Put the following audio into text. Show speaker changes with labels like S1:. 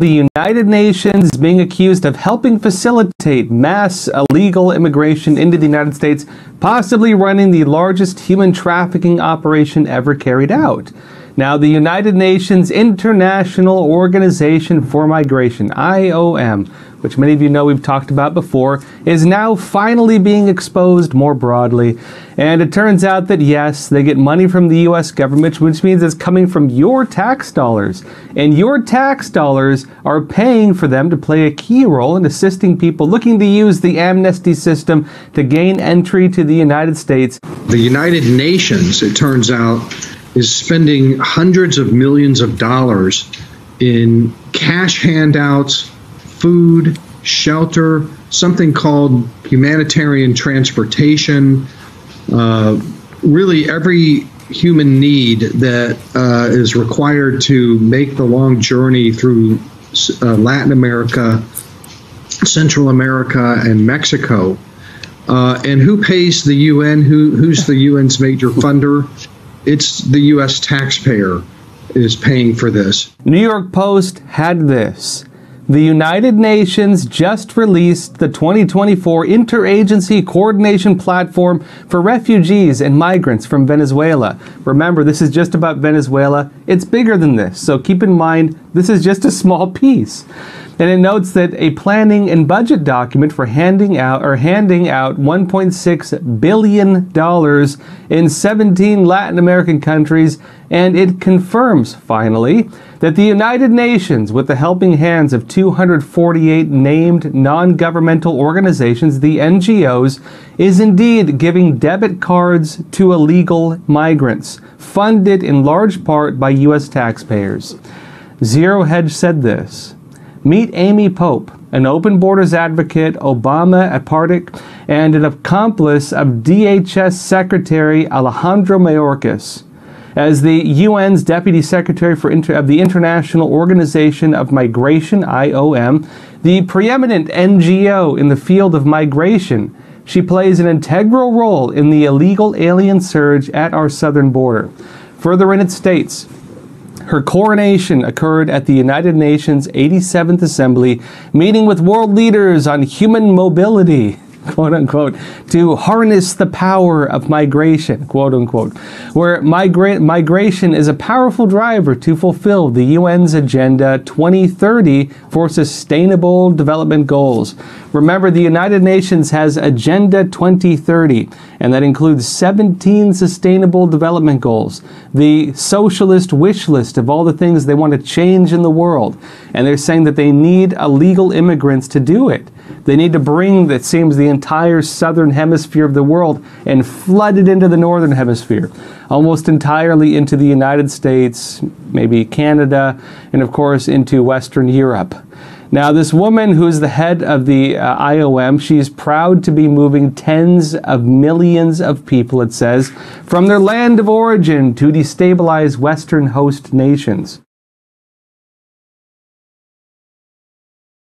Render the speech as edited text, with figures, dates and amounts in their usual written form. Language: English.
S1: The United Nations is being accused of helping facilitate mass illegal immigration into the United States, possibly running the largest human trafficking operation ever carried out. Now, the United Nations International Organization for Migration, IOM, which many of you know we've talked about before, is now finally being exposed more broadly. And it turns out that, yes, they get money from the U.S. government, which means it's coming from your tax dollars. And your tax dollars are paying for them to play a key role in assisting people looking to use the amnesty system to gain entry to the United States.
S2: The United Nations, it turns out, is spending hundreds of millions of dollars in cash handouts, food, shelter, something called humanitarian transportation, really every human need that is required to make the long journey through Latin America, Central America, and Mexico. And who pays the UN? Who's the UN's major funder? It's the U.S. taxpayer is paying for this.
S1: New York Post had this. The United Nations just released the 2024 Interagency Coordination Platform for Refugees and Migrants from Venezuela. Remember, this is just about Venezuela. It's bigger than this, so keep in mind this is just a small piece. And it notes that a planning and budget document for handing out $1.6 billion in 17 Latin American countries, and it confirms, finally, that the United Nations, with the helping hands of 248 named non-governmental organizations, the NGOs, is indeed giving debit cards to illegal migrants, funded in large part by U.S. taxpayers. Zero Hedge said this. Meet Amy Pope, an open borders advocate, Obama apparatchik, and an accomplice of DHS Secretary Alejandro Mayorkas. As the UN's Deputy Secretary of the International Organization of Migration, IOM, the preeminent NGO in the field of migration, she plays an integral role in the illegal alien surge at our southern border. Further in, it states, her coronation occurred at the United Nations 87th Assembly, meeting with world leaders on human mobility, quote unquote, to harness the power of migration, quote unquote, where migration is a powerful driver to fulfill the UN's Agenda 2030 for Sustainable Development Goals. Remember, the United Nations has Agenda 2030, and that includes 17 Sustainable Development Goals, the socialist wish list of all the things they want to change in the world. And they're saying that they need illegal immigrants to do it. They need to bring, it seems, the entire southern hemisphere of the world and flood it into the northern hemisphere, almost entirely into the United States, maybe Canada, and of course into Western Europe. Now, this woman who's the head of the IOM, she's proud to be moving tens of millions of people, it says, from their land of origin to destabilize Western host nations.